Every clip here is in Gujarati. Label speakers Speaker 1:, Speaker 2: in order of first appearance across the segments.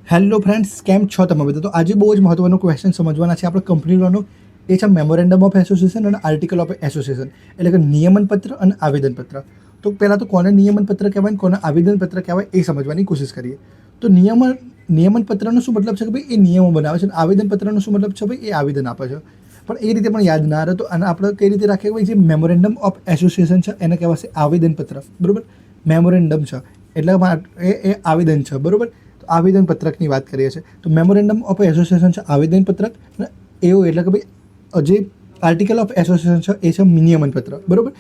Speaker 1: હેલો ફ્રેન્ડ્સ, કેમ છો તમે બધા? તો આજે બહુ જ મહત્વનો ક્વેશ્ચન સમજવાના છે આપણે કંપનીનો. એ છે મેમોરેન્ડમ ઓફ એસોસિએશન અને આર્ટિકલ ઓફ એસોસિએશન, એટલે કે નિયમનપત્ર અને આવેદનપત્ર. તો પહેલાં તો કોને નિયમનપત્ર કહેવાય અને કોને આવેદનપત્ર કહેવાય એ સમજવાની કોશિશ કરીએ. તો નિયમનપત્રનો શું મતલબ છે કે ભાઈ એ નિયમો બનાવે છે, અને આવેદનપત્રનો શું મતલબ છે ભાઈ એ આવેદન આપે છે. પણ એ રીતે પણ યાદ ના રહે તો અને આપણે કઈ રીતે રાખીએ ભાઈ, જે મેમોરેન્ડમ ઓફ એસોસિએશન છે એને કહેવાશે આવેદનપત્ર, બરાબર. મેમોરેન્ડમ છે એટલે એ આવેદન છે, બરાબર. તો આવેદન પત્રકની વાત કરીએ છીએ. તો મેમોરેન્ડમ ઓફ એસોસિએશન છે આવેદન પત્રક, અને એવું એટલે કે ભાઈ જે આર્ટિકલ ઓફ એસોસિએશન છે એ છે નિયમન પત્ર, બરાબર.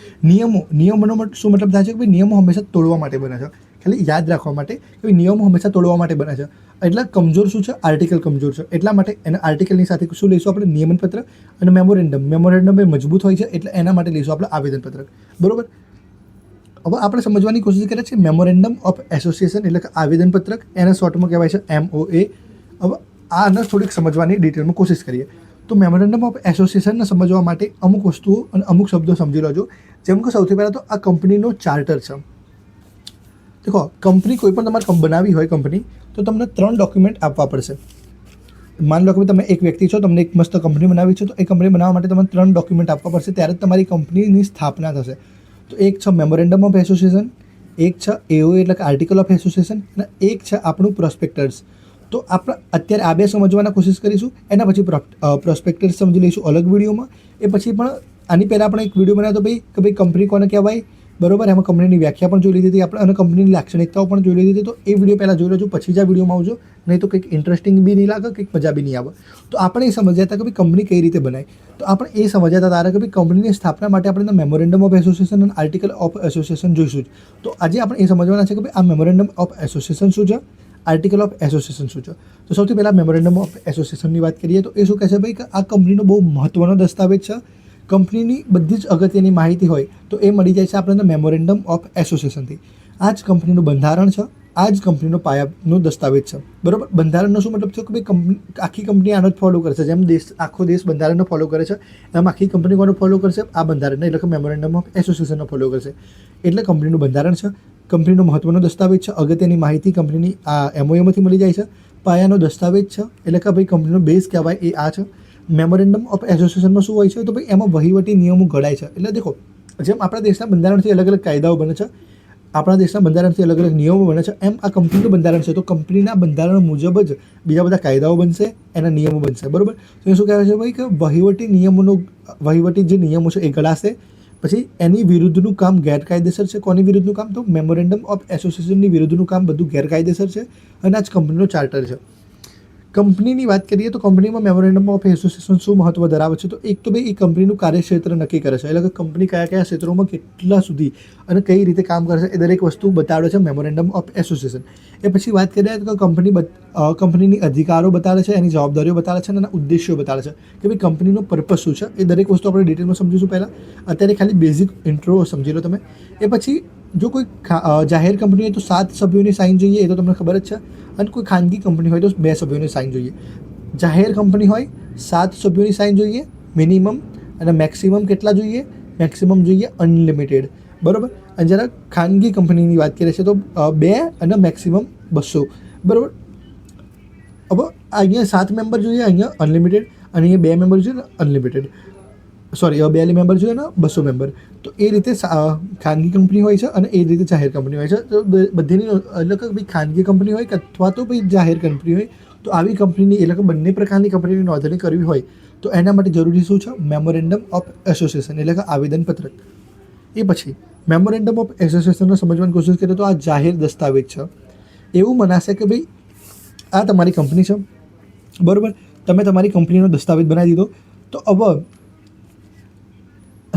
Speaker 1: નિયમોનો શું મતલબ થાય છે કે ભાઈ નિયમો હંમેશા તોડવા માટે બને છે. ખાલી યાદ રાખવા માટે કે નિયમો હંમેશા તોડવા માટે બને છે. એટલે કમજોર શું છે? આર્ટિકલ કમજોર છે. એટલા માટે એના આર્ટિકલની સાથે શું લઈશું આપણે? નિયમન પત્ર. અને મેમોરેન્ડમ એ મજબૂત હોય છે એટલે એના માટે લઈશું આપણે આવેદન પત્રક, બરાબર. હવે આપણે સમજવાની કોશિશ કરીએ છીએ મેમોરેન્ડમ ઓફ એસોસિએશન એટલે કે આવેદનપત્રક, એને શોર્ટમાં કહેવાય છે MOA. હવે આને થોડીક સમજવાની ડિટેલમાં કોશિશ કરીએ. તો મેમોરેન્ડમ ઓફ એસોસિએશનને સમજવા માટે અમુક વસ્તુઓ અને અમુક શબ્દો સમજી લેજો. જેમ કે સૌથી પહેલાં તો આ કંપનીનો ચાર્ટર છે. દેખો, કંપની કોઈ પણ તમારે બનાવી હોય કંપની, તો તમને 3 ડોક્યુમેન્ટ આપવા પડશે. માની લો કે તમે એક વ્યક્તિ છો, તમને એક મસ્ત કંપની બનાવી છે, તો એ કંપની બનાવવા માટે તમને 3 ડોક્યુમેન્ટ આપવા પડશે, ત્યારે જ તમારી કંપનીની સ્થાપના થશે. તો એક છે મેમોરેન્ડમ ઓફ એસોસિએશન, એક છે AOA એટલે કે આર્ટિકલ ઓફ એસોસિએશન, અને એક છે આપણું પ્રોસ્પેક્ટર્સ. તો આપણે અત્યારે આ બે સમજવાના કોશિશ કરીશું. એના પછી પ્રોસ્પેક્ટર્સ સમજી લઈશું અલગ વિડીયોમાં. એ પછી પણ આની પહેલાં આપણે એક વિડીયો બનાવ્યો ભાઈ કે ભાઈ કંપની કોને કહેવાય, બરોબર. એમાં કંપનીની વ્યાખ્યા પણ જોઈ લીધી હતી આપણે, અને કંપનીની લાક્ષણિકતાઓ પણ જોઈ લીધી હતી. તો એ વિડીયો પહેલાં જોઈ લેજો, પછી જ આ વિડીયોમાં આવજો, નહીં તો કંઈક ઇન્ટરેસ્ટિંગ બી નહીં લાગે, કંઈક મજા બી નહીં આવે. તો આપણે એ સમજ્યા હતા કે ભાઈ કંપની કઈ રીતે બનાય. તો આપણે એ સમજ્યા હતા તારે કે ભાઈ કંપનીની સ્થાપના માટે આપણે મેમોરેન્ડમ ઓફ એસોસિએશન અને આર્ટિકલ ઓફ એસોસિએશન જોઈશું. તો આજે આપણે એ સમજવાના છે કે ભાઈ આ મેમોરેન્ડમ ઓફ એસોસિએશન શું છે, આર્ટિકલ ઓફ એસોસિએશન શું છે. તો સૌથી પહેલાં મેમોરેન્ડમ ઓફ એસોસિએશનની વાત કરીએ તો એ શું કહે છે ભાઈ કે આ કંપનીનો બહુ મહત્ત્વનો દસ્તાવેજ છે. કંપનીની બધી જ અગત્યની માહિતી હોય તો એ મળી જાય છે આપણને મેમોરેન્ડમ ઓફ એસોસિએશનથી. આ જ કંપનીનું બંધારણ છે, આ જ કંપનીનો પાયાનો દસ્તાવેજ છે, બરાબર. બંધારણનો શું મતલબ છે કે ભાઈ આખી કંપની આનો જ ફોલો કરશે. જેમ આખો દેશ બંધારણનો ફોલો કરે છે, એમ આખી કંપની કોનો ફોલો કરશે? આ બંધારણને, એટલે કે મેમોરેન્ડમ ઓફ એસોસિએશનનો ફોલો કરશે. એટલે કંપનીનું બંધારણ છે, કંપનીનો મહત્ત્વનો દસ્તાવેજ છે, અગત્યની માહિતી કંપનીની આ MOAમાંથી મળી જાય છે. પાયાનો દસ્તાવેજ છે, એટલે કે ભાઈ કંપનીનો બેઝ કહેવાય એ આ છે. મેમોરેન્ડમ ઓફ એસોસિએશનમાં શું હોય છે તો ભાઈ એમાં વહીવટી નિયમો ઘડાય છે. એટલે દેખો, જેમ આપણા દેશના બંધારણથી અલગ અલગ કાયદાઓ બને છે, આપણા દેશના બંધારણથી અલગ અલગ નિયમો બને છે, એમ આ કંપનીનું બંધારણ છે. તો કંપનીના બંધારણ મુજબ જ બીજા બધા કાયદાઓ બનશે, એના નિયમો બનશે, બરાબર. તો એ શું કહેવાય છે ભાઈ કે વહીવટી જે નિયમો છે એ ઘડાશે. પછી એની વિરુદ્ધનું કામ ગેરકાયદેસર છે. કોની વિરુદ્ધનું કામ? તો મેમોરેન્ડમ ઓફ એસોસિએશનની વિરુદ્ધનું કામ બધું ગેરકાયદેસર છે, અને આ જ કંપનીનો ચાર્ટર છે. કંપનીની વાત કરીએ તો કંપનીમાં મેમોરેન્ડમ ઓફ એસોસિએશન શું મહત્વ ધરાવે છે? તો એક તો ભાઈ એ કંપનીનું કાર્યક્ષેત્ર નક્કી કરે છે, એટલે કે કંપની કયા કયા ક્ષેત્રોમાં કેટલા સુધી અને કઈ રીતે કામ કરશે એ દરેક વસ્તુ બતાવે છે મેમોરેન્ડમ ઓફ એસોસિએશન. એ પછી વાત કરીએ તો કંપનીની અધિકારો બતાવે છે, એની જવાબદારીઓ બતાવે છે, અને એના ઉદ્દેશ્યો બતાવે છે કે ભાઈ કંપનીનો પર્પસ શું છે. એ દરેક વસ્તુ આપણે ડિટેલમાં સમજીશું. પહેલાં અત્યારે ખાલી બેઝિક ઇન્ટ્રો સમજી લો તમે. એ પછી જો કોઈ જાહેર કંપની હોય તો 7 સભ્યોની સાઇન જોઈએ, એ તો તમને ખબર જ છે. અને કોઈ ખાનગી કંપની હોય તો 2 સભ્યોની સાઇન જોઈએ. જાહેર કંપની હોય 7 સભ્યોની સાઇન જોઈએ મિનિમમ, અને મેક્સિમમ કેટલા જોઈએ? મેક્સિમમ જોઈએ અનલિમિટેડ, બરાબર. અને જ્યારે ખાનગી કંપનીની વાત કરીએ છીએ તો 2 અને મેક્સિમમ 200, બરાબર. હવે અહીંયા 7 મેમ્બર જોઈએ, અહીંયા અનલિમિટેડ, અને અહીંયા 2 મેમ્બર જોઈએ અનલિમિટેડ. સોરી, 2 મેમ્બર જોઈએ ને 200 મેમ્બર. તો એ રીતે ખાનગી કંપની હોય છે અને એ રીતે જાહેર કંપની હોય છે. તો બધીની એટલે કે ભાઈ ખાનગી કંપની હોય કે અથવા તો ભાઈ જાહેર કંપની હોય, તો આવી કંપનીની એટલે કે બંને પ્રકારની કંપનીની નોંધણી કરવી હોય તો એના માટે જરૂરી શું છે? મેમોરેન્ડમ ઓફ એસોસિએશન એટલે કે આવેદનપત્રક. એ પછી મેમોરેન્ડમ ઓફ એસોસિએશનને સમજવાની કોશિશ કરીએ તો આ જાહેર દસ્તાવેજ છે. એવું મનાશે કે ભાઈ આ તમારી કંપની છે, બરાબર. તમે તમારી કંપનીનો દસ્તાવેજ બનાવી દીધો. તો હવે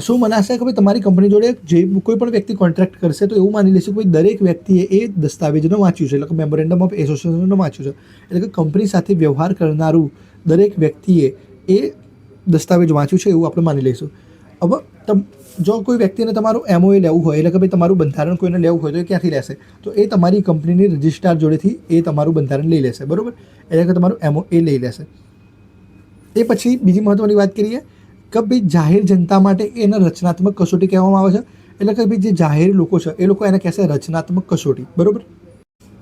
Speaker 1: શું મનાશે કે ભાઈ તમારી કંપની જોડે જે કોઈ પણ વ્યક્તિ કોન્ટ્રાક્ટ કરશે તો એવું માની લેશે કે ભાઈ દરેક વ્યક્તિએ એ દસ્તાવેજને વાંચ્યું છે, એટલે કે મેમોરેન્ડમ ઓફ એસોસિએશનને વાંચ્યું છે. એટલે કે કંપની સાથે વ્યવહાર કરનારું દરેક વ્યક્તિએ એ દસ્તાવેજ વાંચ્યું છે એવું આપણે માની લઈશું. હવે જો કોઈ વ્યક્તિને તમારું MOA લેવું હોય, એટલે કે ભાઈ તમારું બંધારણ કોઈને લેવું હોય તો એ ક્યાંથી લેશે? તો એ તમારી કંપનીની રજિસ્ટ્રાર જોડેથી એ તમારું બંધારણ લઈ લેશે, બરાબર. એટલે કે તમારું MOA લઈ લેશે. એ પછી બીજી મહત્ત્વની વાત કરીએ કે ભાઈ જાહેર જનતા માટે એને રચનાત્મક કસોટી કહેવામાં આવે છે. એટલે કે ભાઈ જે જાહેર લોકો છે એ લોકો એને કહેશે રચનાત્મક કસોટી, બરાબર.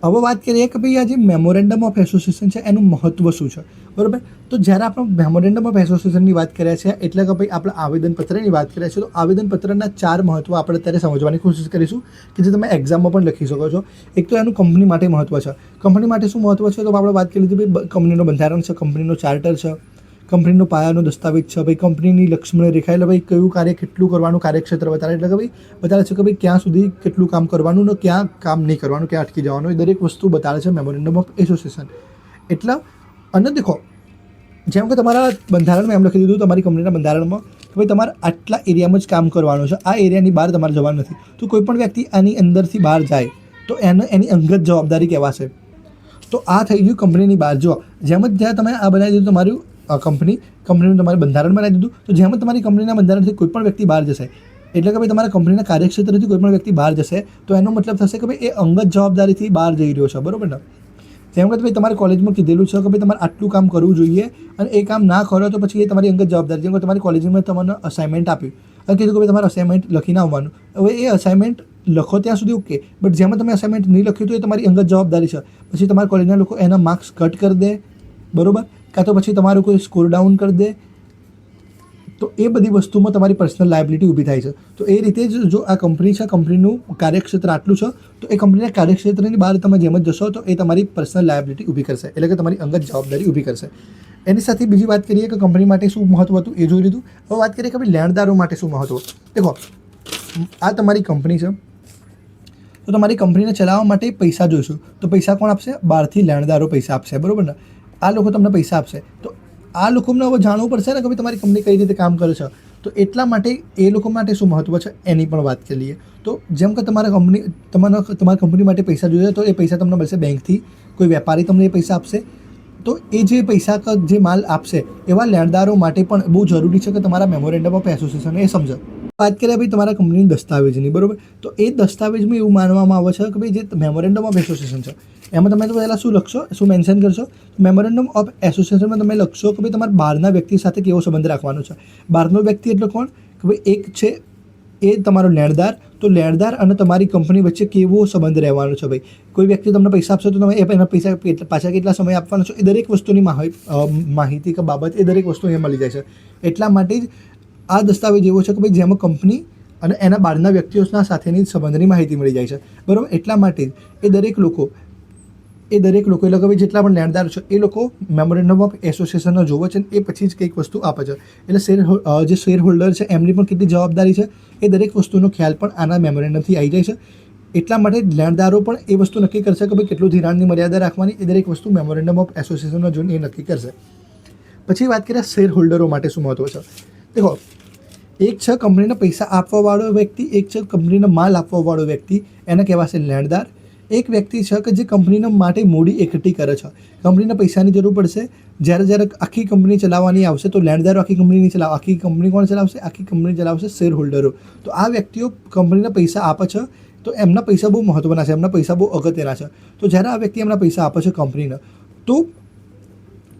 Speaker 1: હવે વાત કરીએ કે ભાઈ આ જે મેમોરેન્ડમ ઓફ એસોસિએશન છે એનું મહત્વ શું છે, બરાબર. તો જ્યારે આપણે મેમોરેન્ડમ ઓફ એસોસિએશનની વાત કર્યા છે એટલે કે ભાઈ આપણે આવેદનપત્રની વાત કર્યા છે, તો આવેદનપત્રના 4 મહત્વ આપણે અત્યારે સમજવાની કોશિશ કરીશું કે જે તમે એક્ઝામમાં પણ લખી શકો છો. એક તો એનું કંપની માટે મહત્વ છે. કંપની માટે શું મહત્વ છે, તો આપણે વાત કરી લીધી ભાઈ કંપનીનું બંધારણ છે, કંપનીનો ચાર્ટર છે, કંપનીનો પાયાનો દસ્તાવેજ છે, ભાઈ કંપનીની લક્ષ્મણ રેખા એટલે ભાઈ કયું કાર્ય કેટલું કરવાનું, કાર્યક્ષેત્ર બતાવે એટલે કે ભાઈ બતાવે છે કે ભાઈ ક્યાં સુધી કેટલું કામ કરવાનું ને ક્યાં કામ નહીં કરવાનું, ક્યાં અટકી જવાનું, એ દરેક વસ્તુ બતાવે છે મેમોરેન્ડમ ઓફ એસોસિએશન. એટલે અને દેખો જેમ કે તમારા બંધારણમાં એમ લખી દીધું તમારી કંપનીના બંધારણમાં કે ભાઈ તમારે આટલા એરિયામાં જ કામ કરવાનું છે, આ એરિયાની બહાર તમારે જવાનું નથી. તો કોઈ પણ વ્યક્તિ આની અંદરથી બહાર જાય તો એની અંગત જવાબદારી કહેવાશે. તો આ થઈ ગયું કંપનીની બહાર. જો જેમ જ જ્યાં તમે આ બનાવી દીધું તમારું કંપનીનું તમારે બંધારણ બનાવી દીધું, તો જેમ જ તમારી કંપનીના બંધારણથી કોઈ પણ વ્યક્તિ બહાર જશે એટલે કે ભાઈ તમારા કંપનીના કાર્યક્ષેત્રથી કોઈ પણ વ્યક્તિ બહાર જશે તો એનો મતલબ થશે કે ભાઈ એ અંગત જવાબદારીથી બહાર જઈ રહ્યો છે, બરાબર ને. જેમ કે ભાઈ તમારી કોલેજમાં કીધેલું છે કે ભાઈ તમારે આટલું કામ કરવું જોઈએ અને એ કામ ના કરો તો પછી એ તમારી અંગત જવાબદારી. જેમ કે તમારી કોલેજમાં તમને અસાઇનમેન્ટ આપ્યું અને કીધું કે ભાઈ તમારે અસાઇનમેન્ટ લખીને આવવાનું. હવે એ અસાઇનમેન્ટ લખો ત્યાં સુધી ઓકે, બટ જેમાં તમે અસાઇનમેન્ટ નહીં લખ્યું તો એ તમારી અંગત જવાબદારી છે. પછી તમારા કોલેજના લોકો એના માર્ક્સ કટ કરી દે, બરાબર, કાં તો પછી તમારું કોઈ સ્કોર ડાઉન કરી દે, તો એ બધી વસ્તુમાં તમારી પર્સનલ લાયબિલિટી ઊભી થાય છે. તો એ રીતે જ જો આ કંપની છે, કંપનીનું કાર્યક્ષેત્ર આટલું છે, તો એ કંપનીના કાર્યક્ષેત્રની બહાર તમે જેમ જ જશો તો એ તમારી પર્સનલ લાયબિલિટી ઊભી કરશે, એટલે કે તમારી અંગત જવાબદારી ઊભી કરશે. એની સાથે બીજી વાત કરીએ કે કંપની માટે શું મહત્વ હતું એ જોઈ લીધું. હવે વાત કરીએ કે ભાઈ લેણદારો માટે શું મહત્વ. દેખો આ તમારી કંપની છે, તો તમારી કંપનીને ચલાવવા માટે પૈસા જોઈશું, તો પૈસા કોણ આપશે? બહારથી લેણદારો પૈસા આપશે, બરાબર ને. આ લોકો તમને પૈસા આપશે, તો આ લોકોને હવે જાણવું પડશે ને કે ભાઈ તમારી કંપની કઈ રીતે કામ કરે છે. તો એટલા માટે એ લોકો માટે શું મહત્વ છે એની પણ વાત કરી લઈએ. તો જેમ કે તમારી કંપની માટે પૈસા જોઈએ તો એ પૈસા તમને મળશે બેંકથી, કોઈ વેપારી તમને એ પૈસા આપશે. તો એ જે પૈસા જે માલ આપશે એવા લેણદારો માટે પણ બહુ જરૂરી છે કે તમારા મેમોરેન્ડમ ઓફ એસોસિએશન એ સમજો. વાત કરીએ ભાઈ તમારા કંપનીની દસ્તાવેજની, બરાબર. તો એ દસ્તાવેજમાં એવું માનવામાં આવે છે કે ભાઈ જે મેમોરેન્ડમ ઓફ એસોસિએશન છે એમાં તમે તો પહેલાં શું લખશો, શું મેન્શન કરશો? મેમોરેન્ડમ ઓફ એસોસિએશનમાં તમે લખશો કે ભાઈ તમારે બહારના વ્યક્તિ સાથે કેવો સંબંધ રાખવાનો છે. બહારનો વ્યક્તિ એટલે કોણ? કે ભાઈ એક છે એ તમારો લેણદાર, તો લેણદાર અને તમારી કંપની વચ્ચે કેવો સંબંધ રહેવાનો છે. ભાઈ કોઈ વ્યક્તિ તમને પૈસા આપશે તો તમે એના પૈસા પાછા કેટલા સમય આપવાનો છો એ દરેક વસ્તુની માહિતી કે બાબત એ દરેક વસ્તુ અહીંયા મળી જાય છે. એટલા માટે જ આ દસ્તાવેજ એવો છે કે ભાઈ જેમાં કંપની અને એના બહારના વ્યક્તિઓના સાથેની સંબંધની માહિતી મળી જાય છે, બરાબર. એટલા માટે જ એ દરેક લોકો એટલે કે ભાઈ જેટલા પણ લેણદાર છે એ લોકો મેમોરેન્ડમ ઓફ એસોસિએશનનો જોવો છે એ પછી જ કંઈક વસ્તુ આપે છે. એટલે જે શેર હોલ્ડર છે એમની પણ કેટલી જવાબદારી છે એ દરેક વસ્તુનો ખ્યાલ પણ આના મેમોરેન્ડમથી આવી જાય છે. એટલા માટે લેણદારો પણ એ વસ્તુ નક્કી કરશે કે ભાઈ કેટલું ધિરાણની મર્યાદા રાખવાની, એ દરેક વસ્તુ મેમોરેન્ડમ ઓફ એસોસિએશનનો જોઈને એ નક્કી કરશે. પછી વાત કરીએ શેર હોલ્ડરો માટે શું મહત્વ છે. દેખો એક છે કંપનીને પૈસા આપવાવાળો વ્યક્તિ, એક છે કંપનીને માલ આપવાવાળો વ્યક્તિ, એને કહેવાશે લેણદાર. એક વ્યક્તિ છે કે જે કંપનીના માટે મૂડી એકઠી કરે છે. કંપનીને પૈસાની જરૂર પડશે, જ્યારે આખી કંપની ચલાવવાની આવશે તો લેણદારો આખી કંપની નહીં ચલાવે. આખી કંપની કોણ ચલાવશે? આખી કંપની ચલાવશે શેર હોલ્ડરો. તો આ વ્યક્તિઓ કંપનીને પૈસા આપે છે, તો એમના પૈસા બહુ મહત્ત્વના છે, એમના પૈસા બહુ અગત્યના છે. તો જ્યારે આ વ્યક્તિ એમના પૈસા આપે છે કંપનીને, તો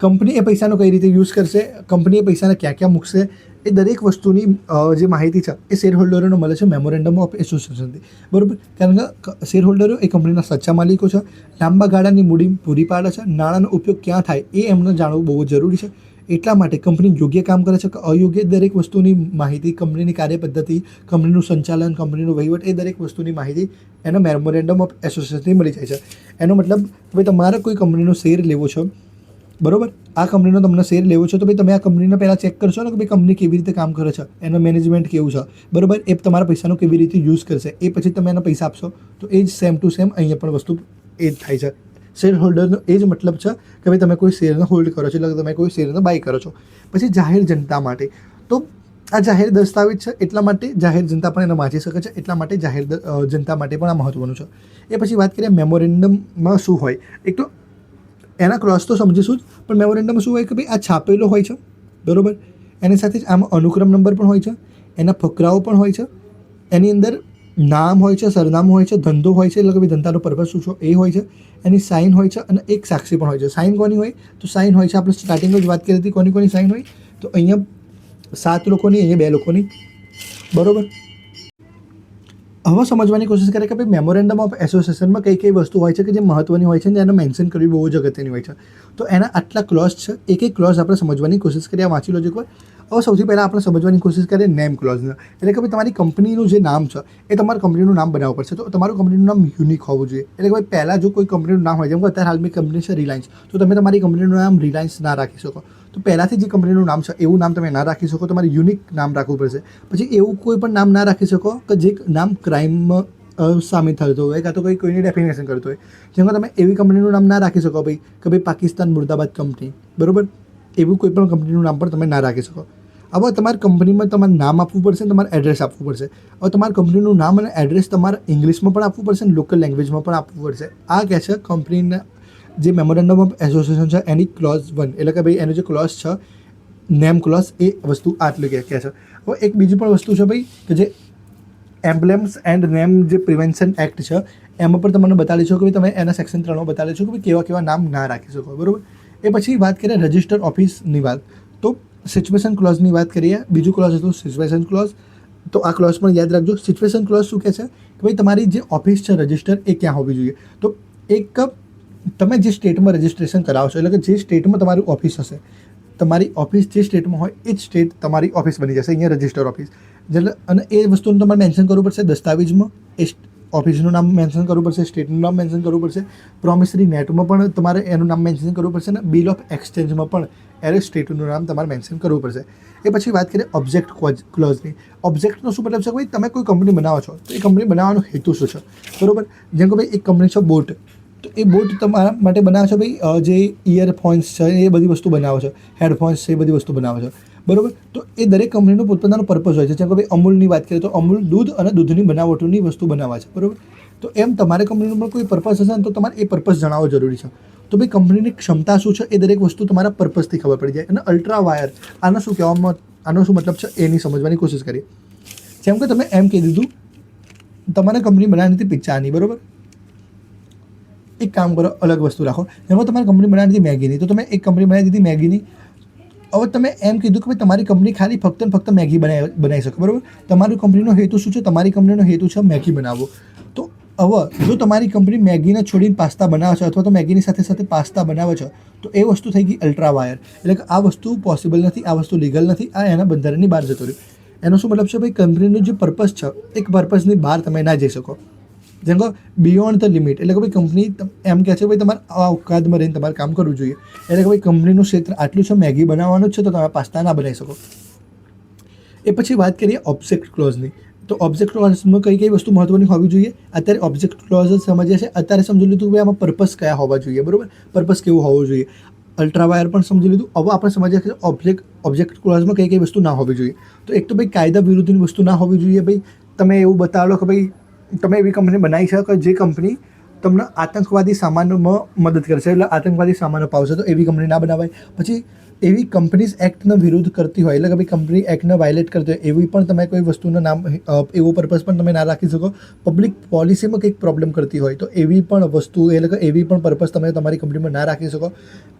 Speaker 1: કંપની એ પૈસાનો કઈ રીતે યુઝ કરશે, કંપની એ પૈસાને ક્યાં ક્યાં મૂકશે, એ દરેક વસ્તુની જે માહિતી છે એ શેર હોલ્ડરોને મળે છે મેમોરેન્ડમ ઓફ એસોસિએશનથી, બરાબર. કારણ કે શેર હોલ્ડરો એ કંપનીના સાચા માલિકો છે, લાંબા ગાળાની મૂડી પૂરી પાડે છે, નાણાંનો ઉપયોગ ક્યાં થાય એ એમને જાણવું બહુ જરૂરી છે. એટલા માટે કંપની યોગ્ય કામ કરે છે કે અયોગ્ય દરેક વસ્તુની માહિતી, કંપનીની કાર્યપદ્ધતિ, કંપનીનું સંચાલન, કંપનીનું વહીવટ, એ દરેક વસ્તુની માહિતી એનો મેમોરેન્ડમ ઓફ એસોસિએશનથી મળી જાય છે. એનો મતલબ ભાઈ તમારે કોઈ કંપનીનો શેર લેવો છે, બરાબર. આ કંપનીનો તમને શેર લેવો છે તો ભાઈ તમે આ કંપનીને પહેલાં ચેક કરશો ને કે ભાઈ કંપની કેવી રીતે કામ કરે છે, એનો મેનેજમેન્ટ કેવું છે, બરાબર. એ તમારા પૈસાનો કેવી રીતે યુઝ કરશે એ પછી તમે એના પૈસા આપશો. તો એ જ સેમ ટુ સેમ અહીંયા પણ વસ્તુ એ જ થાય છે. શેર હોલ્ડરનો એ જ મતલબ છે કે ભાઈ તમે કોઈ શેરને હોલ્ડ કરો છો, એટલે તમે કોઈ શેરને બાય કરો છો. પછી જાહેર જનતા માટે, તો આ જાહેર દસ્તાવેજ છે એટલા માટે જાહેર જનતા પણ એને વાંચી શકે છે, એટલા માટે જાહેર જનતા માટે પણ આ મહત્ત્વનું છે. એ પછી વાત કરીએ મેમોરેન્ડમમાં શું હોય. એક તો એના ક્લોઝ તો સમજીશું જ, પણ મેમોરેન્ડમ શું હોય કે ભાઈ આ છાપેલો હોય છે, બરાબર. એની સાથે જ આમાં અનુક્રમ નંબર પણ હોય છે, એના ફકરાઓ પણ હોય છે, એની અંદર નામ હોય છે, સરનામું હોય છે, ધંધો હોય છે, એટલે કે ભાઈ ધંધાનો પર્પઝ શું છે એ હોય છે, એની સાઇન હોય છે અને એક સાક્ષી પણ હોય છે. સાઇન કોની હોય? તો સાઇન હોય છે, આપણે સ્ટાર્ટિંગમાં જ વાત કરી હતી કોની સાઇન હોય, તો અહીંયા 7 લોકોની, અહીંયા 2 લોકોની, બરાબર. હવે સમજવાની કોશિશ કરે કે ભાઈ મેમોરેન્ડમ ઓફ એસોસિએશનમાં કઈ કઈ વસ્તુ હોય છે કે જે મહત્વની હોય છે અને એને મેન્શન કરવી બહુ જ અગત્યની હોય છે. તો એના આટલા ક્લોઝ છે, એક એક ક્લોઝ આપણે સમજવાની કોશિશ કરીએ. વાંચી લો એકવાર. હવે સૌથી પહેલાં આપણે સમજવાની કોશિશ કરીએ નેમ ક્લોઝને. એટલે કે ભાઈ તમારી કંપનીનું જે નામ છે એ તમારા કંપનીનું નામ બનાવવું પડશે. તો તમારું કંપનીનું નામ યુનિક હોવું જોઈએ. એટલે કે ભાઈ પહેલાં જો કોઈ કંપનીનું નામ હોય, જેમ કે અત્યારે હાલની કંપની છે રિલાયન્સ, તો તમે તમારી કંપનીનું નામ રિલાયન્સ ના રાખી શકો. તો પહેલાંથી જે કંપનીનું નામ છે એવું નામ તમે ના રાખી શકો. તમારે યુનિક નામ રાખવું પડશે. પછી એવું કોઈ પણ નામ ના રાખી શકો કે જે નામ ક્રાઇમમાં સામેલ થતો હોય, કાં તો કોઈની ડેફિનેશન કરતો હોય. જેમ કે તમે એવી કંપનીનું નામ ના રાખી શકો ભાઈ કે ભાઈ પાકિસ્તાન મુર્દાબાદ કંપની, બરાબર? એવું કોઈ પણ કંપનીનું નામ પણ તમે ના રાખી શકો. હવે તમારી કંપનીમાં તમારે નામ આપવું પડશે, તમારે એડ્રેસ આપવું પડશે. હવે તમારી કંપનીનું નામ અને એડ્રેસ તમારે ઇંગ્લિશમાં પણ આપવું પડશે અને લોકલ લેંગ્વેજમાં પણ આપવું પડશે. આ કહે છે કંપનીના જે મેમોરેન્ડમ ઓફ એસોસિએશન છે એની ક્લોઝ 1. એટલે કે ભાઈ એનો જે ક્લોઝ છે નેમ ક્લોઝ, એ વસ્તુ આટલું કહે છે. હવે એક બીજી પણ વસ્તુ છે ભાઈ કે જે એમ્બ્લેમ્સ એન્ડ નેમ જે પ્રિવેન્શન એક્ટ છે એમાં પણ તમને બતાવી છો કે તમે એના સેક્શન 3માં બતાવી છો કે કેવા કેવા નામ ના રાખી શકો, બરાબર? એ પછી વાત કરીએ રજિસ્ટર ઓફિસની વાત. તો સિચ્યુએશન ક્લોઝની વાત કરીએ. બીજું ક્લોઝ હતું સિચ્યુએશન ક્લોઝ. તો આ ક્લોઝ પણ યાદ રાખજો. સિચ્યુએશન ક્લોઝ શું કહે છે કે ભાઈ તમારી જે ઓફિસ છે રજિસ્ટર એ ક્યાં હોવી જોઈએ. તો એક તમે જે સ્ટેટમાં રજિસ્ટ્રેશન કરાવશો, એટલે કે જે સ્ટેટમાં તમારું ઓફિસ હશે, તમારી ઓફિસ જે સ્ટેટમાં હોય એ જ સ્ટેટ તમારી ઓફિસ બની જશે, અહીંયા રજિસ્ટર ઓફિસ. અને એ વસ્તુનું તમારે મેન્શન કરવું પડશે દસ્તાવેજમાં. એ ઓફિસનું નામ મેન્શન કરવું પડશે, સ્ટેટનું નામ મેન્શન કરવું પડશે. પ્રોમિસરી નેટમાં પણ તમારે એનું નામ મેન્શન કરવું પડશે અને બિલ ઓફ એક્સચેન્જમાં પણ એરે સ્ટેટનું નામ તમારે મેન્શન કરવું પડશે. એ પછી વાત કરીએ ઓબ્જેક્ટ ક્લોઝની. ઓબ્જેક્ટનો શું મતલબ છે કે ભાઈ તમે કોઈ કંપની બનાવો છો તો એ કંપની બનાવવાનો હેતુ શું છે, બરાબર? જેમ કે ભાઈ એક કંપની છે બોટ, તો એ બોટ તમારા માટે બનાવો છો ભાઈ જે ઇયરફોન્સ છે એ બધી વસ્તુ બનાવો છો, હેડફોન્સ છે એ બધી વસ્તુ બનાવો છો, બરાબર? તો એ દરેક કંપનીનું પોતપોતાનો પર્પઝ હોય છે. જેમ કે ભાઈ અમૂલની વાત કરીએ તો અમૂલ દૂધ અને દૂધની બનાવટોની વસ્તુ બનાવવા છે, બરાબર? તો એમ તમારે કંપનીનું પણ કોઈ પર્પઝ હશે ને તો તમારે એ પર્પઝ જણાવવો જરૂરી છે. તો ભાઈ કંપનીની ક્ષમતા શું છે એ દરેક વસ્તુ તમારા પર્પઝથી ખબર પડી જાય. અને અલ્ટ્રા વાયર, આનો શું કહેવામાં, આનો શું મતલબ છે એની સમજવાની કોશિશ કરીએ. જેમ કે તમે એમ કહી દીધું તમારે કંપની બનાવવાની હતી પિઝ્ઝાની, બરાબર? એક કામ કરો, અલગ વસ્તુ રાખો. જેમાં તમારી કંપની બનાવી દીધી મેગીની, તો તમે એક કંપની બનાવી દીધી મેગીની. હવે તમે એમ કીધું કે ભાઈ તમારી કંપની ખાલી ફક્ત ને ફક્ત મેગી બનાવી શકો, બરાબર? તમારી કંપનીનો હેતુ શું છે? તમારી કંપનીનો હેતુ છે મેગી બનાવવો. તો હવે જો તમારી કંપની મેગીને છોડીને પાસ્તા બનાવે છે અથવા તો મેગીની સાથે સાથે પાસ્તા બનાવે છે, તો એ વસ્તુ થઈ ગઈ અલ્ટ્રા વાયર. એટલે કે આ વસ્તુ પોસિબલ નથી, આ વસ્તુ લીગલ નથી, આ એના બંધારણની બહાર જતો રહ્યું. એનો શું મતલબ છે ભાઈ? કંપનીનું જે પર્પઝ છે એક પર્પઝની બહાર તમે ના જઈ શકો. જેમ કે બિયોન્ડ ધ લિમિટ, એટલે કે ભાઈ કંપની એમ કહે છે કે ભાઈ તમારે આ અવકાશમાં રહીને તમારે કામ કરવું જોઈએ. એટલે કે ભાઈ કંપનીનું ક્ષેત્ર આટલું છે, મેગી બનાવવાનું જ છે, તો તમે પાસ્તા ના બનાવી શકો. એ પછી વાત કરીએ ઓબ્જેક્ટ ક્લોઝની. તો ઓબ્જેક્ટ ક્લોઝમાં કઈ કઈ વસ્તુ મહત્વની હોવી જોઈએ. અત્યારે ઓબ્જેક્ટ ક્લોઝ જ સમજ્યા છે. અત્યારે સમજી લીધું કે આમાં પર્પઝ કયા હોવા જોઈએ, બરાબર? પર્પઝ કેવું હોવું જોઈએ. અલ્ટ્રા વાયર પણ સમજી લીધું. હવે આપણે સમજીએ કે ઓબ્જેક્ટ ક્લોઝમાં કઈ કઈ વસ્તુ ના હોવી જોઈએ. તો એક તો ભાઈ કાયદા વિરુદ્ધની વસ્તુ ના હોવી જોઈએ. ભાઈ તમે એવું બતાવો કે ભાઈ તમે એવી કંપની બનાવી છે કે જે કંપની તમને આતંકવાદી સામાનમાં મદદ કરશે, એટલે આતંકવાદી સામાન અપાવશે, તો એવી કંપની ના બનાવાય. પછી એવી કંપનીઝ એક્ટનો વિરોધ કરતી હોય, એટલે કે ભાઈ કંપની એક્ટને વાયલેટ કરતી હોય એવી પણ તમે કોઈ વસ્તુનું નામ, એવો પર્પઝ પણ તમે ના રાખી શકો. પબ્લિક પોલિસીમાં કંઈક પ્રોબ્લેમ કરતી હોય તો એવી પણ વસ્તુ, એટલે કે એવી પણ પર્પઝ તમે તમારી કંપનીમાં ના રાખી શકો.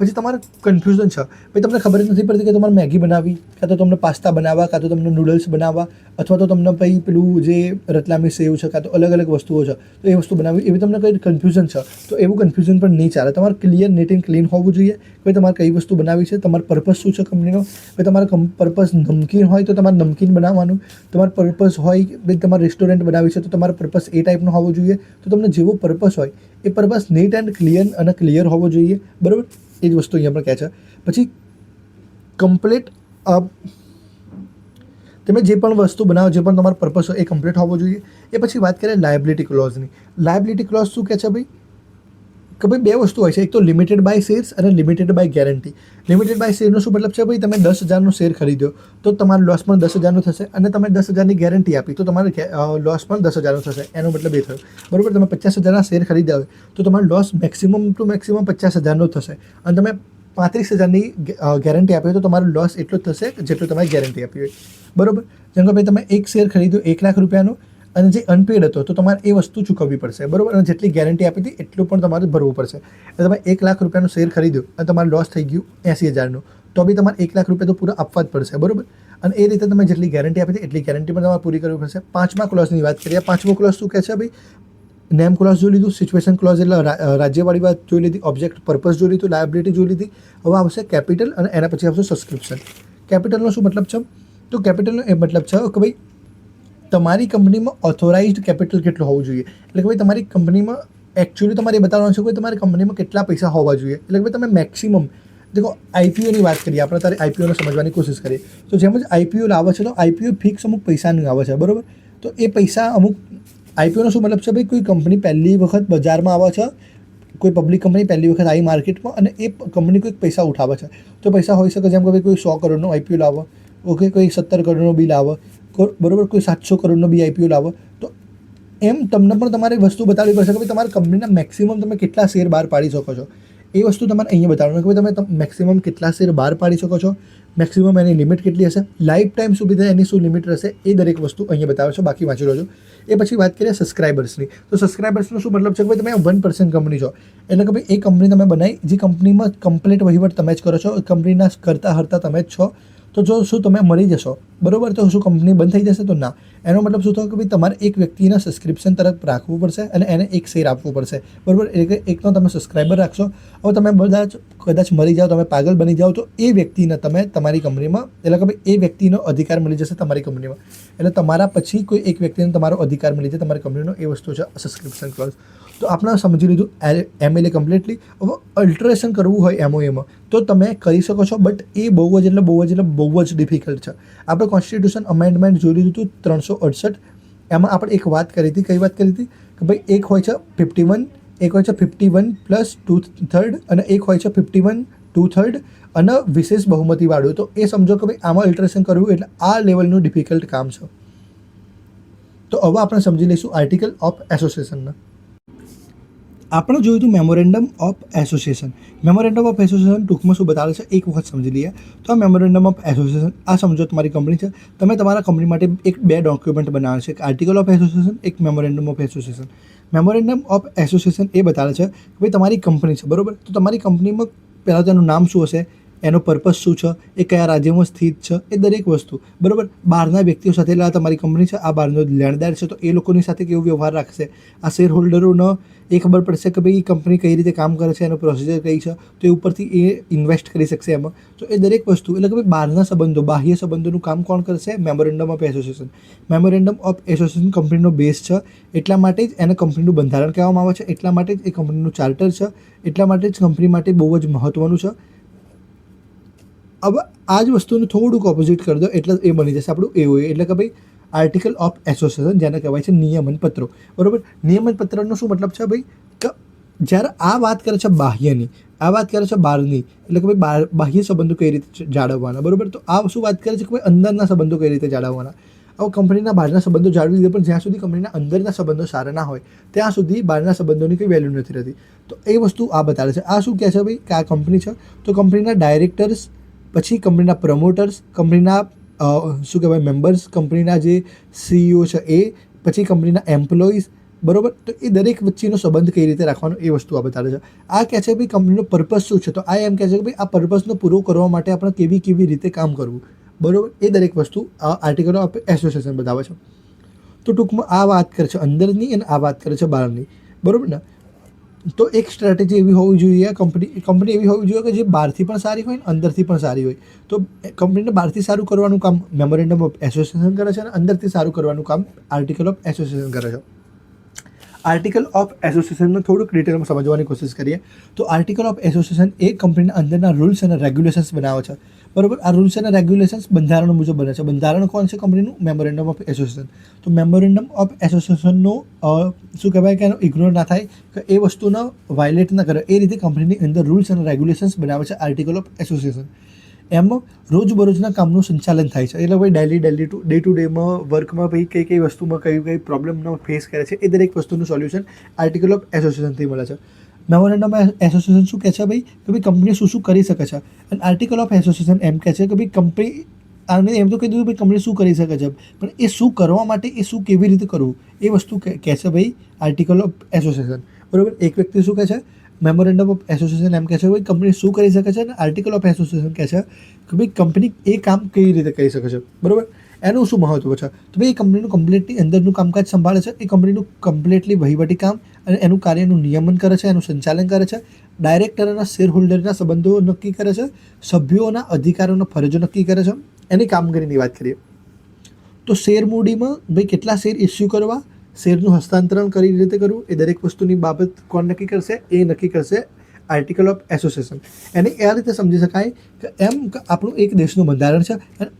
Speaker 1: પછી તમારે કન્ફ્યુઝન છે, ભાઈ તમને ખબર જ નથી પડતી કે તમારે મેગી બનાવવી, કાં તો તમને પાસ્તા બનાવવા, કાં તો તમને નૂડલ્સ બનાવવા, અથવા તો તમને ભાઈ પેલું જે રતલામી સેવ છે, કાં તો અલગ અલગ વસ્તુઓ છે તો એ વસ્તુ બનાવવી, એવી તમને કંઈ કન્ફ્યુઝન છે તો એવું કન્ફ્યુઝન પણ નહીં ચાલે. તમારે ક્લિયર, નીટ એન્ડ ક્લીન હોવું જોઈએ કે તમારે કઈ વસ્તુ બનાવવી છે, તમારો પર્પઝ શું છે કંપનીનો. ભાઈ તમારો પર્પઝ નમકીન હોય તો તમારે નમકીન બનાવવાનું. તમારો પર્પઝ હોય ભાઈ તમારે રેસ્ટોરન્ટ બનાવી છે તો તમારો પર્પઝ એ ટાઈપનો હોવો જોઈએ. તો તમને જેવો પર્પઝ હોય એ પર્પઝ નીટ એન્ડ ક્લિયર હોવો જોઈએ, બરાબર? એ જ વસ્તુ અહીંયા પણ કહે છે. પછી કમ્પ્લીટ તમે જે પણ વસ્તુ બનાવો, જે પણ તમારો પર્પઝ હોય એ કમ્પ્લીટ હોવો જોઈએ. એ પછી વાત કરીએ લાયબિલિટી ક્લોઝની. લાયબિલિટી ક્લોઝ શું કહે છે ભાઈ? કે ભાઈ બે વસ્તુ હોય છે, એક તો લિમિટેડ બાય શેર્સ અને limited by guarantee. Limited by શેરનો શું મતલબ છે ભાઈ? તમે 10,000નો શેર ખરીદ્યો તો તમારો લોસ પણ 10,000નો થશે, અને તમે 10,000ની ગેરંટી આપી તો તમારે લોસ પણ 10,000નો થશે. એનો મતલબ એ થયો, બરાબર? તમે 50,000ના શેર ખરીદ્યા હોય તો તમારો લોસ મેક્સિમમ ટુ મેક્સિમમ 50,000નો થશે, અને તમે 35,000ની ગેરંટી આપી હોય તો તમારો લોસ એટલો જ થશે જેટલું તમારે ગેરંટી આપી હોય, બરાબર? જેમ કે ભાઈ તમે એક શેર ખરીદ્યો 1,00,000 રૂપિયાનો અને જે અનપેડ હતો તો તમારે એ વસ્તુ ચૂકવવી પડશે, બરાબર? અને જેટલી ગેરંટી આપી હતી એટલું પણ તમારે ભરવું પડશે. એટલે તમે 1,00,000 રૂપિયાનો શેર ખરીદ્યો અને તમારો લોસ થઈ ગયું 80,000નું, તો બી તમારે 1,00,000 રૂપિયા તો પૂરા આપવા જ પડશે, બરાબર? અને એ રીતે તમે જેટલી ગેરંટી આપી હતી એટલી ગેરંટી પણ તમારે પૂરી કરવી પડશે. 5મા ક્લોઝની વાત કરીએ. 5મો ક્લોઝ શું કહે છે ભાઈ? નેમ ક્લોઝ જોઈ લીધું, સિચ્યુએશન ક્લોઝ એટલે રાજ્યવાળી વાત જોઈ લીધી, ઓબ્જેક્ટ પર્પઝ જોઈ લીધું, લાયબિલિટી જોઈ લીધી. હવે આવશે કેપિટલ અને એના પછી આવશે સબસ્ક્રિપ્શન. કેપિટલનો શું મતલબ છે? તો કેપિટલનો એ મતલબ છે કે ભાઈ તમારી કંપનીમાં ઓથોરાઇઝ્ડ કેપિટલ કેટલું હોવું જોઈએ. એટલે કે ભાઈ તમારી કંપનીમાં એકચ્યુઅલી તમારે બતાવવાનું છે કે તમારી કંપનીમાં કેટલા પૈસા હોવા જોઈએ. એટલે કે ભાઈ તમે મેક્સિમમ દેખો આઈપીઓની વાત કરીએ આપણે, તારે આઈપીઓને સમજવાની કોશિશ કરીએ તો જેમ જ આઈપીઓ લાવે છે તો આઈપીઓ ફિક્સ અમુક પૈસાનું આવે છે, બરાબર. તો એ પૈસા અમુક આઈપીઓનો શું મતલબ છે ભાઈ? કોઈ કંપની પહેલી વખત બજારમાં આવે છે, કોઈ પબ્લિક કંપની પહેલી વખત આવી માર્કેટમાં અને એ કંપની કોઈક પૈસા ઉઠાવે છે. તો પૈસા હોઈ શકે જેમ કે ભાઈ કોઈ 100 કરોડનો આઈપીઓ લાવે, ઓકે, કોઈ 17 કરોડનો બી લાવે, બરાબર, કોઈ 700 કરોડનો બી આઈપીઓ લાવે. તો એમ તમને પણ તમારે વસ્તુ બતાવવી પડશે કે ભાઈ તમારી કંપનીના મેક્સિમમ તમે કેટલા શેર બહાર પાડી શકો છો. એ વસ્તુ તમારે અહીંયા બતાવવાનું કે ભાઈ તમે મેક્સિમમ કેટલા શેર બહાર પાડી શકો છો, મેક્સિમમ એની લિમિટ કેટલી હશે, લાઈફ ટાઈમ સુધી એની શું લિમિટ રહેશે, એ દરેક વસ્તુ અહીંયા બતાવે છે. બાકી વાંચી લો છો. એ પછી વાત કરીએ સબસ્ક્રાઇબર્સની. તો સબસ્ક્રાઇબર્સનો શું મતલબ છે કે ભાઈ તમે 1% કંપની છો, એટલે કે ભાઈ એ કંપની તમે બનાવી, જે કંપનીમાં કમ્પ્લીટ વહીવટ તમે જ કરો છો, કંપનીના કરતા હરતા તમે જ છો. તો જો શું તમે મરી જશો, બરાબર, તો શું કંપની બંધ થઈ જશે? તો ના. એનો મતલબ શું થયો કે ભાઈ તમારે એક વ્યક્તિના સબસ્ક્રિપ્શન તરફ રાખવું પડશે અને એને એક શેર આપવું પડશે, બરાબર. એટલે કે એકનો તમે સબસ્ક્રાઇબર રાખશો. હવે તમે બધા કદાચ મરી જાઓ, તમે પાગલ બની જાઓ, તો એ વ્યક્તિને તમે તમારી કંપનીમાં, એટલે કે ભાઈ એ વ્યક્તિનો અધિકાર મળી જશે તમારી કંપનીમાં. એટલે તમારા પછી કોઈ એક વ્યક્તિને તમારો અધિકાર મળી જાય તમારી કંપનીનો. એ વસ્તુ છે સબસ્ક્રિપ્શન ક્લોઝ. તો આપણે સમજી લીધું એમએલએ કમ્પ્લીટલી. હવે અલ્ટરેશન કરવું હોય એમઓએમાં તો તમે કરી શકો છો, બટ એ બહુ જ ડિફિકલ્ટ છે. આપણે કોન્સ્ટિટ્યુશન અમેન્ડમેન્ટ જોઈ લીધું હતું 368. એમાં આપણે એક વાત કરી હતી. કઈ વાત કરી હતી? કે ભાઈ એક હોય છે 51, એક હોય છે 51 + 2/3 અને એક હોય છે 51 2/3 અને વિશેષ બહુમતીવાળું. તો એ સમજો કે ભાઈ આમાં અલ્ટરેશન કરવું એટલે આ લેવલનું ડિફિકલ્ટ કામ છે. તો હવે આપણે સમજી લઈશું આર્ટિકલ ઓફ એસોસિએશનના. આપણે જોયું હતું memorandum of association. Memorandum of association ટૂંકમાં શું બતાવે છે એક વખત સમજી લઈએ. તો આ મેમોરેન્ડમ ઓફ એસોસિએશન, આ સમજો તમારી કંપની છે, તમે તમારા કંપની માટે બે ડોક્યુમેન્ટ બનાવે છે, એક આર્ટિકલ ઓફ એસોસિએશન, એક memorandum of association. Memorandum of association એ બતાવે છે કે ભાઈ તમારી કંપની છે, બરાબર. તો તમારી કંપનીમાં પહેલાં તેનું નામ શું હશે, એનો પર્પઝ શું છે, એ કયા રાજ્યમાં સ્થિત છે, એ દરેક વસ્તુ, બરાબર. બહારના વ્યક્તિઓ સાથે, એટલે આ તમારી કંપની છે, આ બહારનો લેણદાર છે, તો એ લોકોની સાથે કેવો વ્યવહાર રાખશે, આ શેર હોલ્ડરોનો એ ખબર પડશે કે ભાઈ કંપની કઈ રીતે કામ કરે છે, એનો પ્રોસિજર કઈ છે, તો એ ઉપરથી એ ઇન્વેસ્ટ કરી શકશે એમાં. તો એ દરેક વસ્તુ, એટલે કે ભાઈ બહારના સંબંધો, બાહ્ય સંબંધોનું કામ કોણ કરશે? Memorandum of association. Memorandum of association કંપનીનો બેઝ છે, એટલા માટે જ એને કંપનીનું બંધારણ કહેવામાં આવે છે, એટલા માટે જ એ કંપનીનું ચાર્ટર છે, એટલા માટે જ કંપની માટે બહુ જ મહત્ત્વનું છે. હવે આ જ વસ્તુને થોડુંક ઓપોઝિટ કરી દો એટલે એ બની જશે આપણું એવું, એટલે કે ભાઈ આર્ટિકલ ઓફ એસોસિએશન, જેને કહેવાય છે નિયમન પત્રો, બરાબર. નિયમન પત્રનો શું મતલબ છે ભાઈ? કે જ્યારે આ વાત કરે છે બાહ્યની, આ વાત કરે છે બહારની, એટલે કે ભાઈ બાહ્ય સંબંધો કઈ રીતે જાળવવાના, બરાબર. તો આ શું વાત કરે છે કે ભાઈ અંદરના સંબંધો કઈ રીતે જાળવવાના. હવે કંપનીના બહારના સંબંધો જાળવી દે, પણ જ્યાં સુધી કંપનીના અંદરના સંબંધો સારા ના હોય ત્યાં સુધી બહારના સંબંધોની કોઈ વેલ્યુ નથી રહેતી. તો એ વસ્તુ આ બતાવે છે. આ શું કહે છે ભાઈ? કે આ કંપની છે તો કંપનીના ડાયરેક્ટર્સ, પછી કંપનીના પ્રમોટર્સ, કંપનીના શું કહેવાય મેમ્બર્સ, કંપનીના જે સીઈઓ છે એ, પછી કંપનીના એમ્પ્લોઈઝ, બરાબર. તો એ દરેક વચ્ચેનો સંબંધ કઈ રીતે રાખવાનો એ વસ્તુ આ બતાવે છે. આ કહે છે ભાઈ કંપનીનો પર્પઝ શું છે, તો આ એમ કહે છે કે ભાઈ આ પર્પઝનો પૂરો કરવા માટે આપણે કેવી રીતે કામ કરવું, બરાબર. એ દરેક વસ્તુ આ આર્ટિકલ ઓફ એસોસિએશન બતાવે છે. તો ટૂંકમાં આ વાત કરે છે અંદરની અને આ વાત કરે છે બહારની, બરાબર ને. તો એક સ્ટ્રેટેજી એવી હોવી જોઈએ, કંપની એવી હોવી જોઈએ કે જે બહારથી પણ સારી હોય ને અંદરથી પણ સારી હોય. તો કંપનીને બહારથી સારું કરવાનું કામ મેમોરેન્ડમ ઓફ એસોસિએશન કરે છે અને અંદરથી સારું કરવાનું કામ આર્ટિકલ ઓફ એસોસિએશન કરે છે. આર્ટિકલ ઓફ એસોસિએશનને થોડુંક ડિટેલમાં સમજવાની કોશિશ કરીએ તો આર્ટિકલ ઓફ એસોસિએશન એ કંપનીના અંદરના રૂલ્સ અને રેગ્યુલેશન્સ બનાવે છે, બરાબર. આ રૂલ્સ અને રેગ્યુલેશન્સ બંધારણ મુજબ બને છે. બંધારણ કોણ છે કંપનીનું? Memorandum of association. તો મેમોરેન્ડમ ઓફ એસોસિએશનનો શું કહેવાય કે એનો ઇગ્નોર ના થાય, કે એ વસ્તુનો વાયોલેટ ના કરે, એ રીતે કંપનીની અંદર રૂલ્સ અને રેગ્યુલેશન્સ બનાવે છે આર્ટિકલ ઓફ એસોસિએશન. એમાં રોજબરોજના કામનું સંચાલન થાય છે, એટલે ભાઈ ડે ટુ ડેમાં વર્કમાં ભાઈ કઈ વસ્તુમાં કઈ પ્રોબ્લેમનો ફેસ કરે છે, એ દરેક વસ્તુનું સોલ્યુશન આર્ટિકલ ઓફ એસોસિએશનથી મળે છે. મેમોરેન્ડમ એસોસિએશન શું કહે છે ભાઈ? કે ભાઈ કંપની શું કરી શકે છે, અને આર્ટિકલ ઓફ એસોસિએશન એમ કહે છે કે ભાઈ કંપની આને એમ તો કહી દીધું ભાઈ કંપની શું કરી શકે છે, પણ એ શું કરવા માટે, એ શું કેવી રીતે કરવું, એ વસ્તુ કહે છે ભાઈ આર્ટિકલ ઓફ એસોસિએશન, બરાબર. એક વ્યક્તિ શું કહે છે? મેમોરેન્ડમ ઓફ એસોસિએશન એમ કહે છે ભાઈ કંપની શું કરી શકે છે, અને આર્ટિકલ ઓફ એસોસિએશન કહે છે કે ભાઈ કંપની એ કામ કઈ રીતે કરી શકે છે, બરાબર. એનું શું મહત્વ છે, તો ભાઈ એ કંપનીનું કમ્પ્લીટલી અંદરનું કામકાજ સંભાળે છે, એ કંપનીનું કમ્પ્લીટલી વહીવટી કામ અને એનું કાર્યનું નિયમન કરે છે, એનું સંચાલન કરે છે, ડાયરેક્ટર અને શેર હોલ્ડરના સંબંધો નક્કી કરે છે, સભ્યોના અધિકારોનો ફરજો નક્કી કરે છે, એની કામગીરીની વાત કરીએ તો શેર મૂડીમાં ભાઈ કેટલા શેર ઇસ્યુ કરવા, શેરનું હસ્તાંતરણ કઈ રીતે કરવું, એ દરેક વસ્તુની બાબત કોણ નક્કી કરશે, એ નક્કી કરશે આર્ટિકલ ઓફ એસોસિએશન. એને એ રીતે સમજી શકાય કે એમ આપણું એક દેશનું બંધારણ છે અને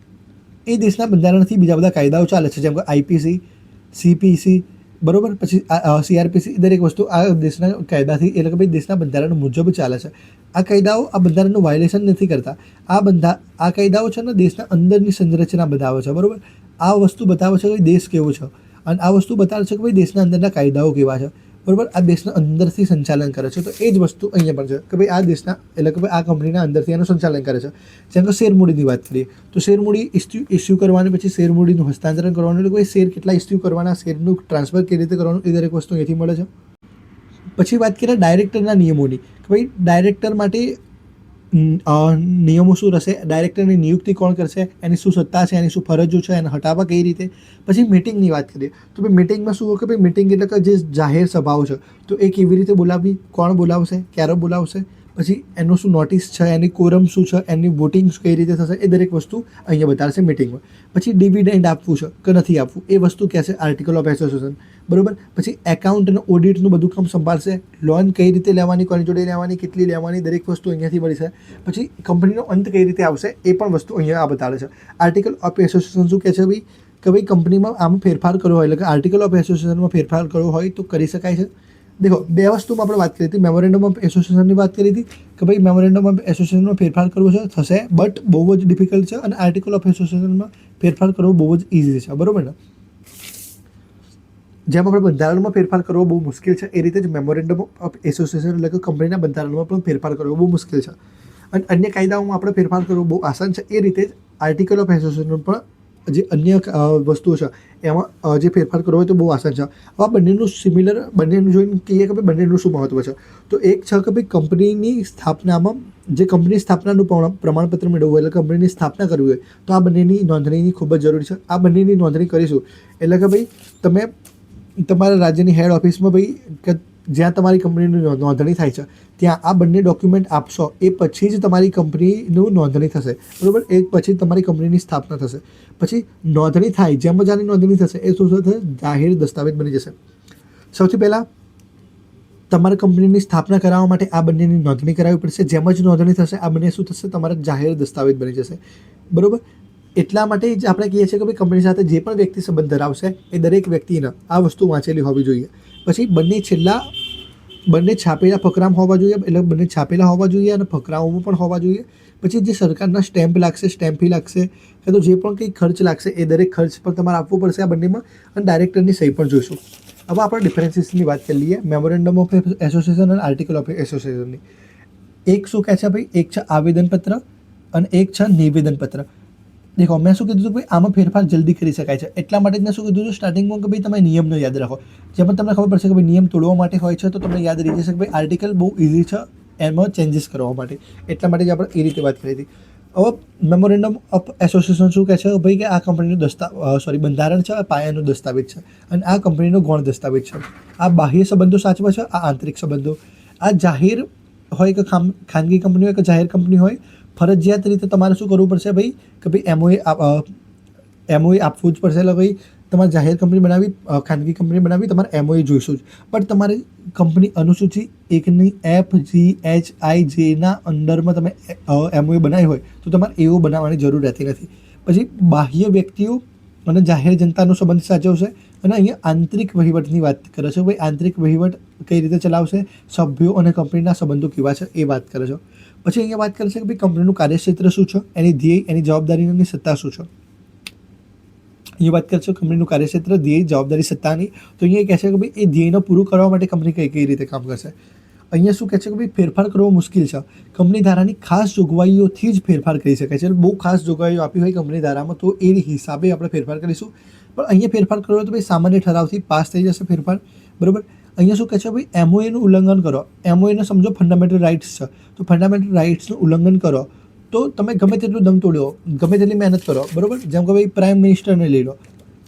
Speaker 1: એ દેશના બંધારણથી બીજા બધા કાયદાઓ ચાલે છે, જેમ કે આઈપીસી, સીપીસી, બરાબર, પછી સીઆરપીસી, દરેક વસ્તુ આ દેશના કાયદાથી એટલે કે ભાઈ દેશના બંધારણ મુજબ ચાલે છે. આ કાયદાઓ આ બંધારણનું વાયોલેશન નથી કરતા. આ કાયદાઓ છે ને દેશના અંદરની સંરચના બતાવે છે, બરાબર. આ વસ્તુ બતાવે છે કે દેશ કેવો છે, અને આ વસ્તુ બતાવે છે કે ભાઈ દેશના અંદરના કાયદાઓ કેવા છે, બરાબર. આ દેશના અંદરથી સંચાલન કરે છે. તો એ જ વસ્તુ અહીંયા પણ છે કે ભાઈ આ દેશના એટલે કે ભાઈ આ કંપનીના અંદરથી એનું સંચાલન કરે છે. જેમ કે શેર મૂડીની વાત કરીએ તો શેર મૂડી ઇસ્યુ કરવાની, પછી શેર મૂડીનું હસ્તાંતરણ કરવાનું, એટલે ભાઈ શેર કેટલા ઇસ્યુ કરવાના, શેરનું ટ્રાન્સફર કેવી રીતે કરવાનું, એ દરેક વસ્તુ અહીંથી મળે છે. પછી વાત કરીએ ડાયરેક્ટરના નિયમોની કે ભાઈ ડાયરેક્ટર માટે નિયમો શું રહેશે, ડાયરેક્ટરની નિયુક્તિ કોણ કરશે, એની શું સત્તા છે, એની શું ફરજો છે, એને હટાવવા કઈ રીતે. પછી મિટિંગની વાત કરીએ તો ભાઈ મિટિંગમાં શું હોય કે ભાઈ મિટિંગ એટલે કે જે જાહેર સભાઓ છે તો એ કેવી રીતે બોલાવવી, કોણ બોલાવશે, ક્યારે બોલાવશે, પછી એનું શું નોટિસ છે, એની કોરમ શું છે, એની વોટિંગ કઈ રીતે થશે, એ દરેક વસ્તુ અહીંયા બતાવશે મિટિંગમાં. પછી ડિવિડન્ડ આપવું છે કે નથી આપવું, એ વસ્તુ કહેશે આર્ટિકલ ઓફ એસોસિએશન, બરાબર. પછી એકાઉન્ટ અને ઓડિટનું બધું કામ સંભાળશે, લોન કઈ રીતે લેવાની, કોની જોડે લેવાની, કેટલી લેવાની, દરેક વસ્તુ અહીંયાથી મળી છે. પછી કંપનીનો અંત કઈ રીતે આવશે એ પણ વસ્તુ અહીંયા આ બતાવે છે. આર્ટિકલ ઓફ એસોસિએશન શું કહે છે ભાઈ કે ભાઈ કંપનીમાં આમ ફેરફાર કરવો હોય એટલે કે આર્ટિકલ ઓફ એસોસિએશનમાં ફેરફાર કરવો હોય તો કરી શકાય છે. દેખો બે વસ્તુમાં આપણે વાત કરી હતી, મેમોરેન્ડમ ઓફ એસોસિએશનની વાત કરી હતી કે ભાઈ મેમોરેન્ડમ ઓફ એસોસિએશનમાં ફેરફાર કરવો છે થશે, બટ બહુ જ ડિફિકલ્ટ છે, અને આર્ટિકલ ઓફ એસોસિએશનમાં ફેરફાર કરવો બહુ જ ઇઝી છે, બરાબર ને. જેમ આપણે બંધારણમાં ફેરફાર કરવો બહુ મુશ્કેલ છે, એ રીતે જ મેમોરેન્ડમ ઓફ એસોસિએશન એટલે કે કંપનીના બંધારણમાં પણ ફેરફાર કરવો બહુ મુશ્કેલ છે, અને અન્ય કાયદાઓમાં આપણે ફેરફાર કરવો બહુ આસાન છે. એ રીતે જ આર્ટિકલ ઓફ એસોસિએશન પણ જે અન્ય વસ્તુઓ છે એમાં જે ફેરફાર કરવો હોય તો બહુ આસાન છે. હવે આ બંનેનું સિમિલર, બંનેનું જોઈને કહીએ કે ભાઈ બંનેનું શું મહત્વ છે, તો એક છે કે ભાઈ કંપનીની સ્થાપનામાં જે કંપની સ્થાપનાનું પ્રમાણપત્ર મેળવવું હોય એટલે કંપનીની સ્થાપના કરવી હોય તો આ બંનેની નોંધણીની ખૂબ જ જરૂરી છે. આ બંનેની નોંધણી કરીશું એટલે કે ભાઈ તમે તમારા રાજ્યની હેડ ઓફિસમાં ભાઈ કે જ્યાં તમારી કંપનીની નોંધણી થાય છે ત્યાં આ બંને ડોક્યુમેન્ટ આપશો, એ પછી જ તમારી કંપનીનું નોંધણી થશે, બરાબર. એ પછી તમારી કંપનીની સ્થાપના થશે. પછી નોંધણી થાય, જેમ જ આની નોંધણી થશે એ શું થશે, જાહેર દસ્તાવેજ બની જશે. સૌથી પહેલાં તમારા કંપનીની સ્થાપના કરાવવા માટે આ બંનેની નોંધણી કરાવવી પડશે. જેમ જ નોંધણી થશે આ બંને શું થશે, તમારા જાહેર દસ્તાવેજ બની જશે, બરાબર. એટલા માટે જ આપણે કહીએ છીએ કે ભાઈ કંપની સાથે જે પણ વ્યક્તિ સંબંધ ધરાવશે એ દરેક વ્યક્તિને આ વસ્તુ વાંચેલી હોવી જોઈએ. પછી બંને છાપેલા ફકરામ હોવા જોઈએ, એટલે બંને છાપેલા હોવા જોઈએ અને ફકરાઓમાં પણ હોવા જોઈએ. પછી જે સરકારના સ્ટેમ્પ લાગશે, સ્ટેમ્પ ફી લાગશે, કે તો જે પણ કંઈ ખર્ચ લાગશે એ દરેક ખર્ચ પર તમારે આપવું પડશે આ બંનેમાં, અને ડાયરેક્ટરની સહી પણ જોઈશું. હવે આપણે ડિફરન્સીસની વાત કરી લઈએ મેમોરેન્ડમ ઓફ એસોસિએશન અને આર્ટિકલ ઓફ એસોસિએશનની. એક શું કહે છે ભાઈ, એક છે આવેદનપત્ર અને એક છે નિવેદનપત્ર. દેખો મેં શું કીધું હતું ભાઈ આમાં ફેરફાર જલ્દી કરી શકાય છે, એટલા માટે જ મેં શું કીધું હતું સ્ટાર્ટિંગમાં કે ભાઈ તમે નિયમનો યાદ રાખો. જેમ તમને ખબર પડશે કે ભાઈ નિયમ તોડવા માટે હોય છે તો તમને યાદ રહી જશે કે ભાઈ આર્ટિકલ બહુ ઇઝી છે એમાં ચેન્જીસ કરવા માટે, એટલા માટે જ આપણે એ રીતે વાત કરી હતી. હવે મેમોરેન્ડમ ઓફ એસોસિએશન શું કહે છે ભાઈ કે આ કંપનીનું બંધારણ છે, પાયાનો દસ્તાવેજ છે, અને આ કંપનીનો ગૌણ દસ્તાવેજ છે. આ બાહ્ય સંબંધો સાચવે છે, આ આંતરિક સંબંધો. આ જાહેર હોય કે ખાનગી કંપની હોય કે જાહેર કંપની હોય, ફરજિયાત રીતે તમારે શું કરવું પડશે ભાઈ કે ભાઈ એમઓએ આપવું જ પડશે. એટલે ભાઈ તમારે જાહેર કંપની બનાવી, ખાનગી કંપની બનાવી, તમારે એમઓએ જોઈશું જ. પણ તમારી કંપની અનુસૂચિ 1ની FGHIJના અંડરમાં તમે એમઓએ બનાવી હોય તો તમારે એવું બનાવવાની જરૂર રહેતી નથી. પછી બાહ્ય વ્યક્તિઓ અને જાહેર જનતાનો સંબંધ સાચવશે, અને અહીંયા આંતરિક વહીવટની વાત કરે છે. ભાઈ આંતરિક વહીવટ કઈ રીતે ચલાવશે, સભ્યો અને કંપનીના સંબંધો કેવા છે એ વાત કરે છે. પછી અહીંયા વાત કરે છે કે ભાઈ કંપનીનું કાર્યક્ષેત્ર શું છે, એની ધ્યેય, એની જવાબદારી અને સત્તા શું છે. અહીંયા વાત કરે છે કંપનીનું કાર્યક્ષેત્ર, ધ્યેય, જવાબદારી, સત્તાની. તો અહીંયા કહે છે કે ભાઈ એ ધ્યેયને પૂરું કરવા માટે કંપની કઈ રીતે કામ કરશે. અહીંયા શું કહે છે કે ભાઈ ફેરફાર કરવો મુશ્કેલ છે, કંપની ધારાની ખાસ જોગવાઈઓથી જ ફેરફાર કરી શકાય છે. બહુ ખાસ જોગવાઈઓ આપી હોય કંપની ધારામાં તો એ હિસાબે આપણે ફેરફાર કરીશું. પણ અહીંયા ફેરફાર કરવો તો ભાઈ સામાન્ય ઠરાવથી પાસ થઈ જશે ફેરફાર, બરાબર. અહીંયા શું કહે છે ભાઈ એમઓએનું ઉલ્લંઘન કરો, એમઓએને સમજો ફંડામેન્ટલ રાઇટ્સ છે, તો ફંડામેન્ટલ રાઇટ્સનું ઉલ્લંઘન કરો તો તમે ગમે તેટલું દમ તોડ્યો, ગમે તેટલી મહેનત કરો, બરાબર. જેમ કે ભાઈ પ્રાઇમ મિનિસ્ટરને લઈ લો,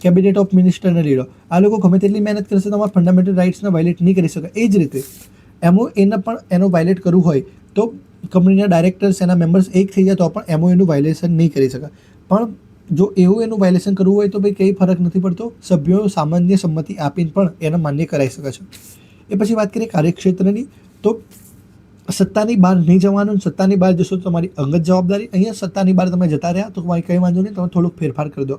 Speaker 1: કેબિનેટ ઓફ મિનિસ્ટરને લઈ લો, આ લોકો ગમે તેટલી મહેનત કરશે તમારા ફંડામેન્ટલ રાઇટ્સને વાયલેટ નહીં કરી શકે. એ જ રીતે એમઓએને પણ એનો વાયલેટ કરવું હોય તો કંપનીના ડાયરેક્ટર્સ એના મેમ્બર્સ એક થઈ જાય તો પણ એમઓએનું વાયલેશન નહીં કરી શકે. પણ જો એવું એનું વાયલેશન કરવું હોય તો ભાઈ કંઈ ફરક નથી પડતો, સભ્યો સામાન્ય સંમતિ આપીને પણ એને માન્ય કરાવી શકે છે. એ પછી વાત કરીએ કાર્યક્ષેત્રની, તો સત્તાની બહાર નહીં જવાનું, સત્તાની બહાર જશો તો તમારી અંગત જવાબદારી. અહીંયા સત્તાની બહાર તમે જતા રહ્યા તો તમારી કંઈ વાંધો નહીં, તમે થોડુંક ફેરફાર કરી દો,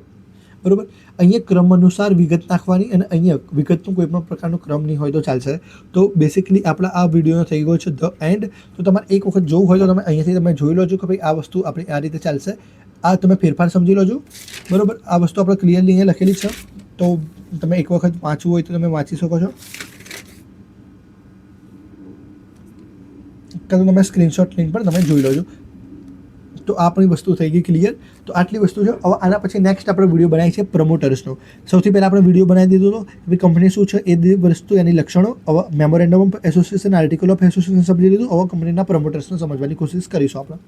Speaker 1: બરાબર. અહીંયા ક્રમ અનુસાર વિગત નાખવાની, અને અહીંયા વિગતનું કોઈ પણ પ્રકારનો ક્રમ નહીં હોય તો ચાલશે. તો બેસિકલી આપણા આ વિડીયો થઈ ગયો છે ધ એન્ડ. તો તમારે એક વખત જોવું હોય તો તમે અહીંયાથી તમે જોઈ લો છો કે ભાઈ આ વસ્તુ આપણી આ રીતે ચાલશે, આ તમે ફેરફાર સમજી લો છો, બરાબર. આ વસ્તુ આપણે ક્લિયરલી અહીંયા લખેલી છે, તો તમે એક વખત વાંચવું હોય તો તમે વાંચી શકો છો, કાં તો તમે સ્ક્રીનશોટ લઈને પણ તમે જોઈ લો છો. તો આ આપણી વસ્તુ થઈ ગઈ ક્લિયર. તો આટલી વસ્તુ છે. હવે આના પછી નેક્સ્ટ આપણે વિડીયો બનાવી છે પ્રમોટર્સનો. સૌથી પહેલાં આપણે વિડીયો બનાવી દીધો હતો કે કંપની શું છે એ વસ્તુ, એની લક્ષણો. હવે memorandum of association, article of association સમજી લીધું. હવે કંપનીના પ્રમોટર્સને સમજવાની કોશિશ કરીશું આપણે.